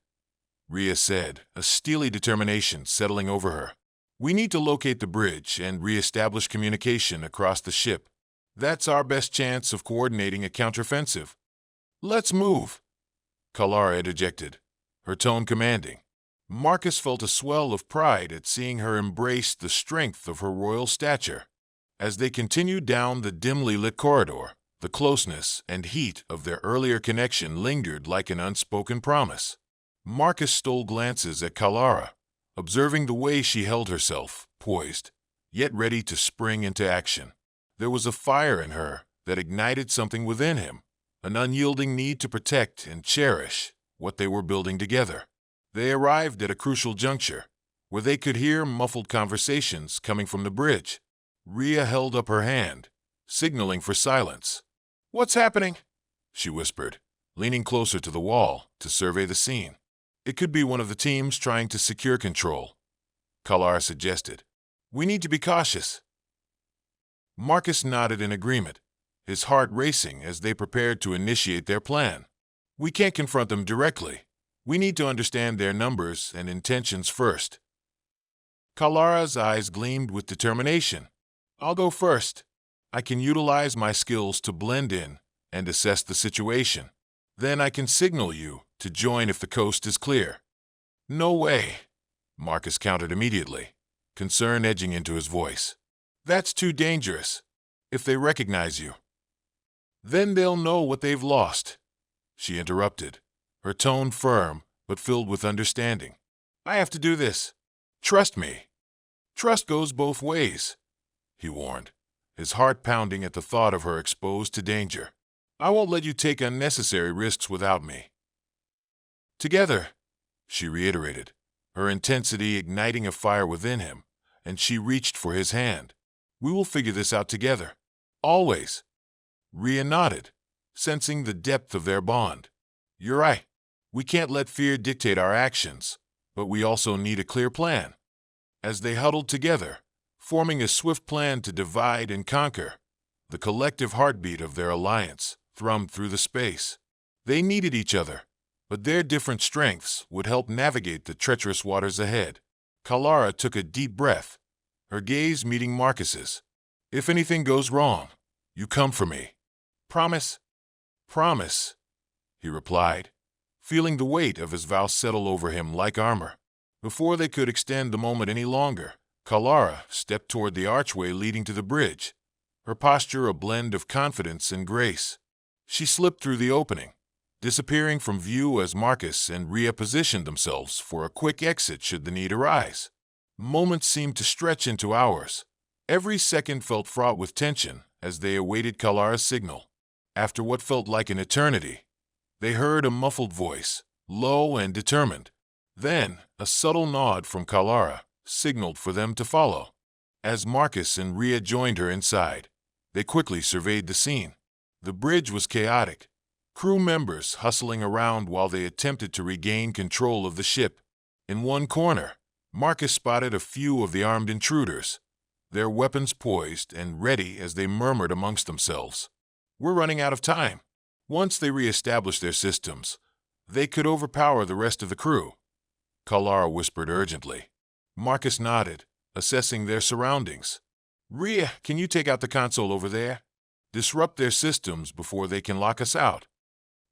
Rhea said, a steely determination settling over her. "We need to locate the bridge and re-establish communication across the ship. That's our best chance of coordinating a counteroffensive." "Let's move," Kalara interjected, her tone commanding. Marcus felt a swell of pride at seeing her embrace the strength of her royal stature. As they continued down the dimly lit corridor, the closeness and heat of their earlier connection lingered like an unspoken promise. Marcus stole glances at Kalara, observing the way she held herself, poised, yet ready to spring into action. There was a fire in her that ignited something within him, an unyielding need to protect and cherish what they were building together. They arrived at a crucial juncture, where they could hear muffled conversations coming from the bridge. Rhea held up her hand, signaling for silence. "What's happening?" she whispered, leaning closer to the wall to survey the scene. "It could be one of the teams trying to secure control," Kalara suggested. "We need to be cautious." Marcus nodded in agreement, his heart racing as they prepared to initiate their plan. "We can't confront them directly. We need to understand their numbers and intentions first." Kalara's eyes gleamed with determination. "I'll go first. I can utilize my skills to blend in and assess the situation. Then I can signal you to join if the coast is clear." "No way," Marcus countered immediately, concern edging into his voice. "That's too dangerous. If they recognize you, then they'll know what they've lost," she interrupted, her tone firm but filled with understanding. "I have to do this. Trust me." "Trust goes both ways," he warned, his heart pounding at the thought of her exposed to danger. "I won't let you take unnecessary risks without me." "Together," she reiterated, her intensity igniting a fire within him, and she reached for his hand. "We will figure this out together. Always." Rhea nodded, sensing the depth of their bond. "You're right. We can't let fear dictate our actions, but we also need a clear plan." As they huddled together, forming a swift plan to divide and conquer, the collective heartbeat of their alliance thrummed through the space. They needed each other, but their different strengths would help navigate the treacherous waters ahead. Kalara took a deep breath, her gaze meeting Marcus's. "If anything goes wrong, you come for me." "Promise?" "Promise," he replied, feeling the weight of his vow settle over him like armor. Before they could extend the moment any longer, Kalara stepped toward the archway leading to the bridge, her posture a blend of confidence and grace. She slipped through the opening, disappearing from view as Marcus and Rhea positioned themselves for a quick exit should the need arise. Moments seemed to stretch into hours. Every second felt fraught with tension as they awaited Kalara's signal. After what felt like an eternity, they heard a muffled voice, low and determined. Then, a subtle nod from Kalara signaled for them to follow. As Marcus and Rhea joined her inside, They quickly surveyed the scene. The bridge was chaotic, crew members hustling around while they attempted to regain control of the ship. In one corner, Marcus spotted a few of the armed intruders, their weapons poised and ready as they murmured amongst themselves. "We're running out of time." Once they re-established their systems, they could overpower the rest of the crew, Kalara whispered urgently. Marcus nodded, assessing their surroundings. "Rhea, can you take out the console over there? Disrupt their systems before they can lock us out."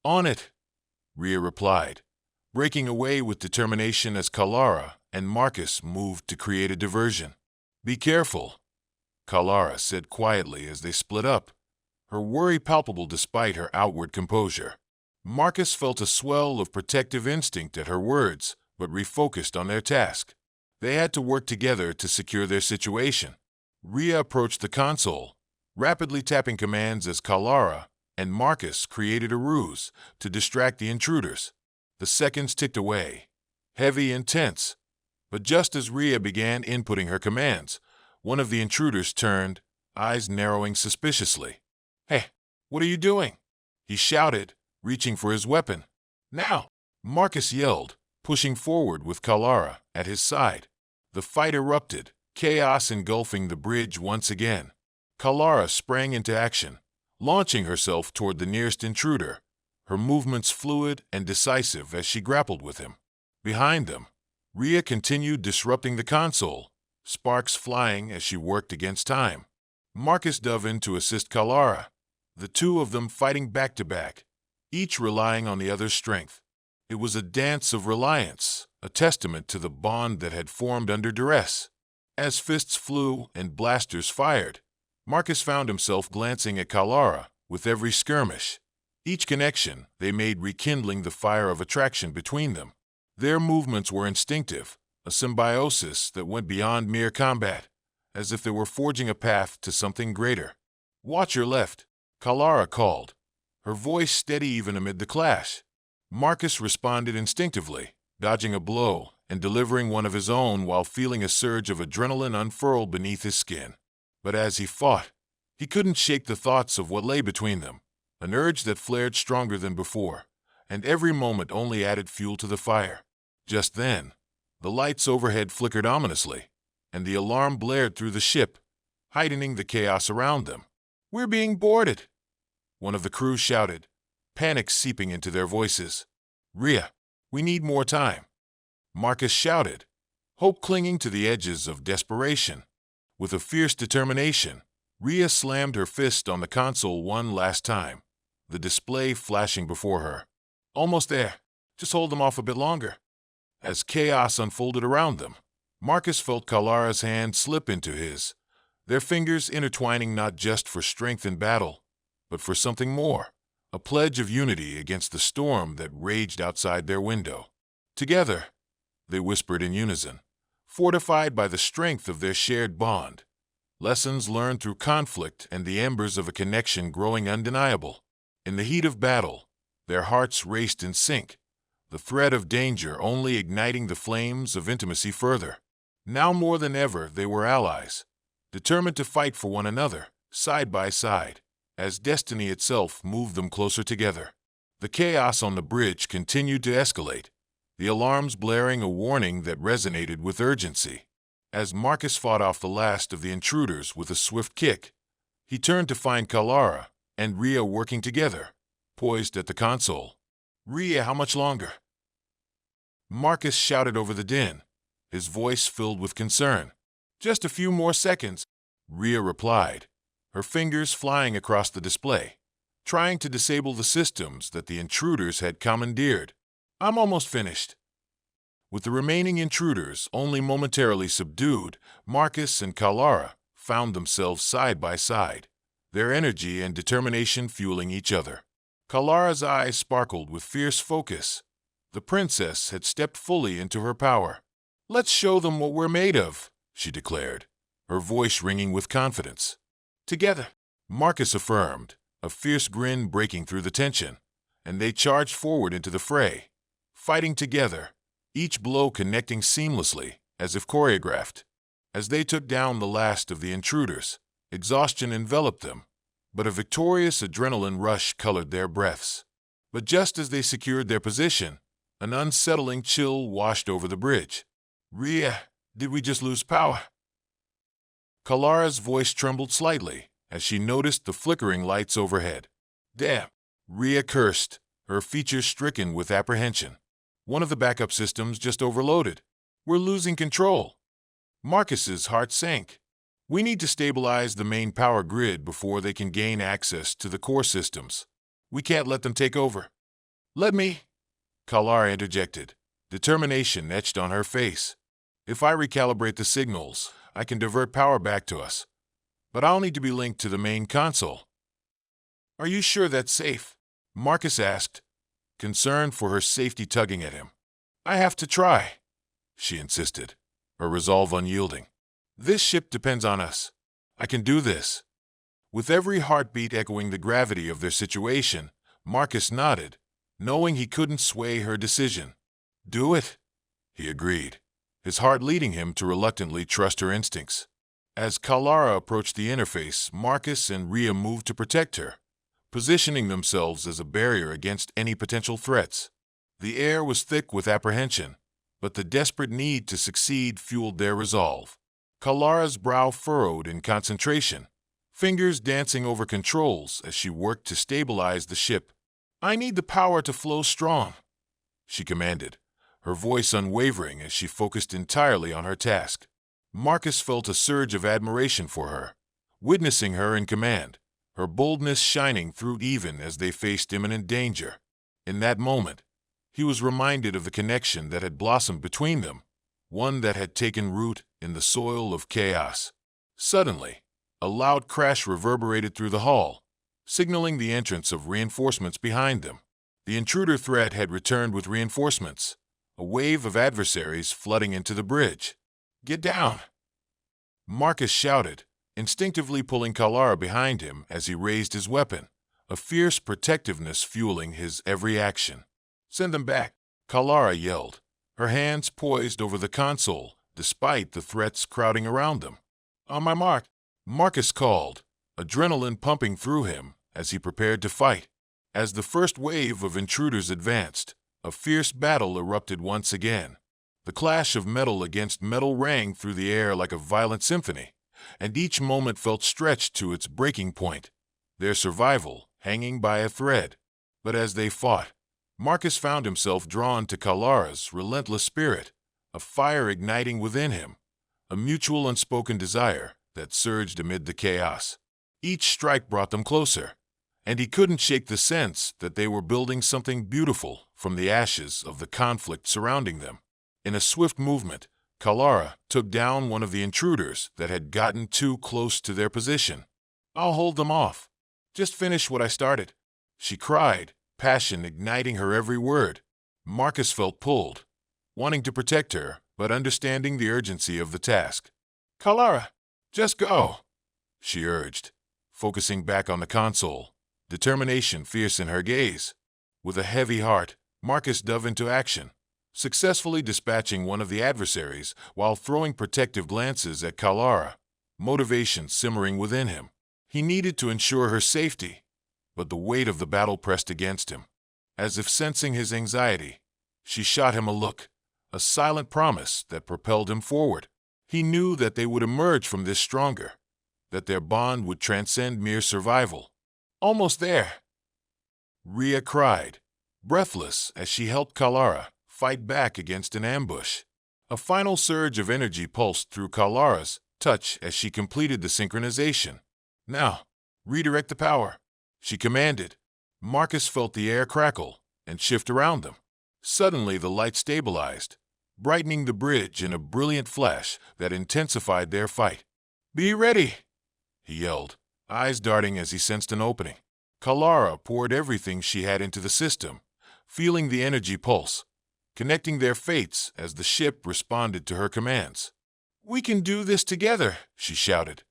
"On it," Rhea replied, breaking away with determination as Kalara and Marcus moved to create a diversion. "Be careful," Kalara said quietly as they split up, her worry palpable despite her outward composure. Marcus felt a swell of protective instinct at her words, but refocused on their task. They had to work together to secure their situation. Rhea approached the console, rapidly tapping commands as Kalara and Marcus created a ruse to distract the intruders. The seconds ticked away, heavy and tense. But just as Rhea began inputting her commands, one of the intruders turned, eyes narrowing suspiciously. "Hey, what are you doing?" he shouted, reaching for his weapon. "Now!" Marcus yelled, pushing forward with Kalara at his side. The fight erupted, chaos engulfing the bridge once again. Kalara sprang into action, launching herself toward the nearest intruder, her movements fluid and decisive as she grappled with him. Behind them, Rhea continued disrupting the console, sparks flying as she worked against time. Marcus dove in to assist Kalara, the two of them fighting back-to-back, each relying on the other's strength. It was a dance of reliance, a testament to the bond that had formed under duress. As fists flew and blasters fired, Marcus found himself glancing at Kalara with every skirmish. Each connection they made rekindling the fire of attraction between them. Their movements were instinctive, a symbiosis that went beyond mere combat, as if they were forging a path to something greater. "Watch your left," Kalara called, her voice steady even amid the clash. Marcus responded instinctively, dodging a blow and delivering one of his own while feeling a surge of adrenaline unfurl beneath his skin. But as he fought, he couldn't shake the thoughts of what lay between them, an urge that flared stronger than before, and every moment only added fuel to the fire. Just then, the lights overhead flickered ominously, and the alarm blared through the ship, heightening the chaos around them. "We're being boarded," one of the crew shouted, panic seeping into their voices. "Rhea, we need more time," Marcus shouted, hope clinging to the edges of desperation. With a fierce determination, Rhea slammed her fist on the console one last time, the display flashing before her. "Almost there. Just hold them off a bit longer." As chaos unfolded around them, Marcus felt Kalara's hand slip into his, their fingers intertwining not just for strength in battle, but for something more, a pledge of unity against the storm that raged outside their window. "Together," they whispered in unison, fortified by the strength of their shared bond, lessons learned through conflict and the embers of a connection growing undeniable. In the heat of battle, their hearts raced in sync, the threat of danger only igniting the flames of intimacy further. Now more than ever, they were allies, determined to fight for one another, side by side, as destiny itself moved them closer together. The chaos on the bridge continued to escalate, the alarms blaring a warning that resonated with urgency. As Marcus fought off the last of the intruders with a swift kick, he turned to find Kalara and Rhea working together, poised at the console. "Rhea, how much longer?" Marcus shouted over the din, his voice filled with concern. "Just a few more seconds," Rhea replied, her fingers flying across the display, trying to disable the systems that the intruders had commandeered. "I'm almost finished." With the remaining intruders only momentarily subdued, Marcus and Kalara found themselves side by side, their energy and determination fueling each other. Kalara's eyes sparkled with fierce focus. The princess had stepped fully into her power. "Let's show them what we're made of," she declared, her voice ringing with confidence. "Together," Marcus affirmed, a fierce grin breaking through the tension, and they charged forward into the fray, fighting together, each blow connecting seamlessly, as if choreographed. As they took down the last of the intruders, exhaustion enveloped them, but a victorious adrenaline rush colored their breaths. But just as they secured their position, an unsettling chill washed over the bridge. "Rhea, did we just lose power?" Kalara's voice trembled slightly as she noticed the flickering lights overhead. "Damn," Rhea cursed, her features stricken with apprehension. "One of the backup systems just overloaded. We're losing control." Marcus's heart sank. "We need to stabilize the main power grid before they can gain access to the core systems. We can't let them take over." "Let me," Kalara interjected, determination etched on her face. "If I recalibrate the signals, I can divert power back to us. But I'll need to be linked to the main console." "Are you sure that's safe?" Marcus asked, concern for her safety tugging at him. "I have to try," she insisted, her resolve unyielding. "This ship depends on us. I can do this." With every heartbeat echoing the gravity of their situation, Marcus nodded, knowing he couldn't sway her decision. "Do it," he agreed, his heart leading him to reluctantly trust her instincts. As Kalara approached the interface, Marcus and Rhea moved to protect her, positioning themselves as a barrier against any potential threats. The air was thick with apprehension, but the desperate need to succeed fueled their resolve. Kalara's brow furrowed in concentration, fingers dancing over controls as she worked to stabilize the ship. "I need the power to flow strong," she commanded, her voice unwavering as she focused entirely on her task. Marcus felt a surge of admiration for her, witnessing her in command, her boldness shining through even as they faced imminent danger. In that moment, he was reminded of the connection that had blossomed between them, one that had taken root in the soil of chaos. Suddenly, a loud crash reverberated through the hall, signaling the entrance of reinforcements behind them. The intruder threat had returned with reinforcements, a wave of adversaries flooding into the bridge. "Get down!" Marcus shouted, instinctively pulling Kalara behind him as he raised his weapon, a fierce protectiveness fueling his every action. "Send them back," Kalara yelled, her hands poised over the console, despite the threats crowding around them. "On my mark," Marcus called, adrenaline pumping through him as he prepared to fight. As the first wave of intruders advanced, a fierce battle erupted once again. The clash of metal against metal rang through the air like a violent symphony, and each moment felt stretched to its breaking point, their survival hanging by a thread. But as they fought, Marcus found himself drawn to Kalara's relentless spirit, a fire igniting within him, a mutual unspoken desire that surged amid the chaos. Each strike brought them closer, and he couldn't shake the sense that they were building something beautiful from the ashes of the conflict surrounding them. In a swift movement, Kalara took down one of the intruders that had gotten too close to their position. "I'll hold them off. Just finish what I started," she cried, passion igniting her every word. Marcus felt pulled, wanting to protect her, but understanding the urgency of the task. "Kalara, just go," she urged, focusing back on the console, determination fierce in her gaze. With a heavy heart, Marcus dove into action, successfully dispatching one of the adversaries while throwing protective glances at Kalara, motivation simmering within him. He needed to ensure her safety, but the weight of the battle pressed against him. As if sensing his anxiety, she shot him a look, a silent promise that propelled him forward. He knew that they would emerge from this stronger, that their bond would transcend mere survival. "Almost there," Rhea cried, breathless as she helped Kalara fight back against an ambush. A final surge of energy pulsed through Kalara's touch as she completed the synchronization. "Now, redirect the power," she commanded. Marcus felt the air crackle and shift around them. Suddenly the light stabilized, brightening the bridge in a brilliant flash that intensified their fight. "Be ready," he yelled, eyes darting as he sensed an opening. Kalara poured everything she had into the system, feeling the energy pulse, connecting their fates as the ship responded to her commands. "We can do this together," she shouted,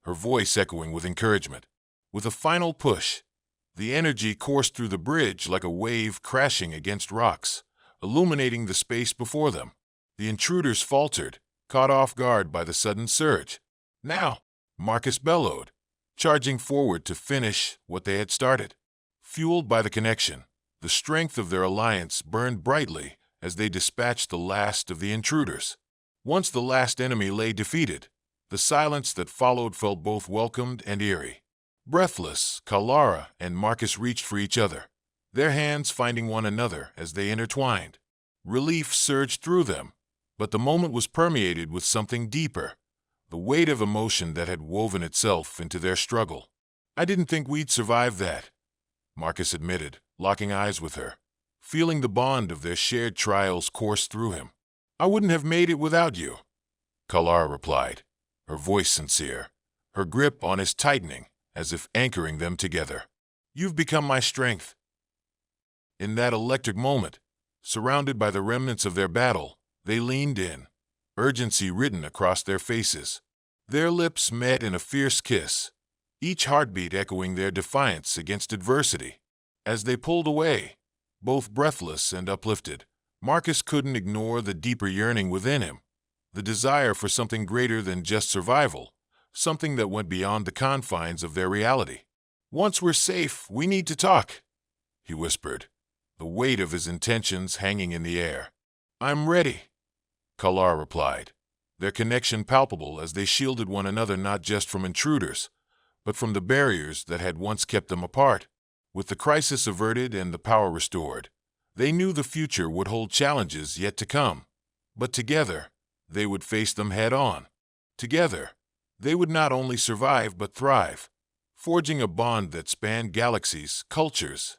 her voice echoing with encouragement. With a final push, the energy coursed through the bridge like a wave crashing against rocks, illuminating the space before them. The intruders faltered, caught off guard by the sudden surge. "Now," Marcus bellowed, charging forward to finish what they had started. Fueled by the connection, the strength of their alliance burned brightly as they dispatched the last of the intruders. Once the last enemy lay defeated, the silence that followed felt both welcomed and eerie. Breathless, Kalara and Marcus reached for each other, their hands finding one another as they intertwined. Relief surged through them, but the moment was permeated with something deeper, the weight of emotion that had woven itself into their struggle. "I didn't think we'd survive that," Marcus admitted, locking eyes with her, feeling the bond of their shared trials course through him. "I wouldn't have made it without you," Kalara replied, her voice sincere, her grip on his tightening as if anchoring them together. "You've become my strength." In that electric moment, surrounded by the remnants of their battle, they leaned in, urgency written across their faces. Their lips met in a fierce kiss, each heartbeat echoing their defiance against adversity. As they pulled away, both breathless and uplifted, Marcus couldn't ignore the deeper yearning within him, the desire for something greater than just survival, something that went beyond the confines of their reality. "Once we're safe, we need to talk," he whispered, the weight of his intentions hanging in the air. "I'm ready," Kalara replied, their connection palpable as they shielded one another not just from intruders, but from the barriers that had once kept them apart. With the crisis averted and the power restored, they knew the future would hold challenges yet to come, but together, they would face them head-on. Together, they would not only survive but thrive, forging a bond that spanned galaxies, cultures,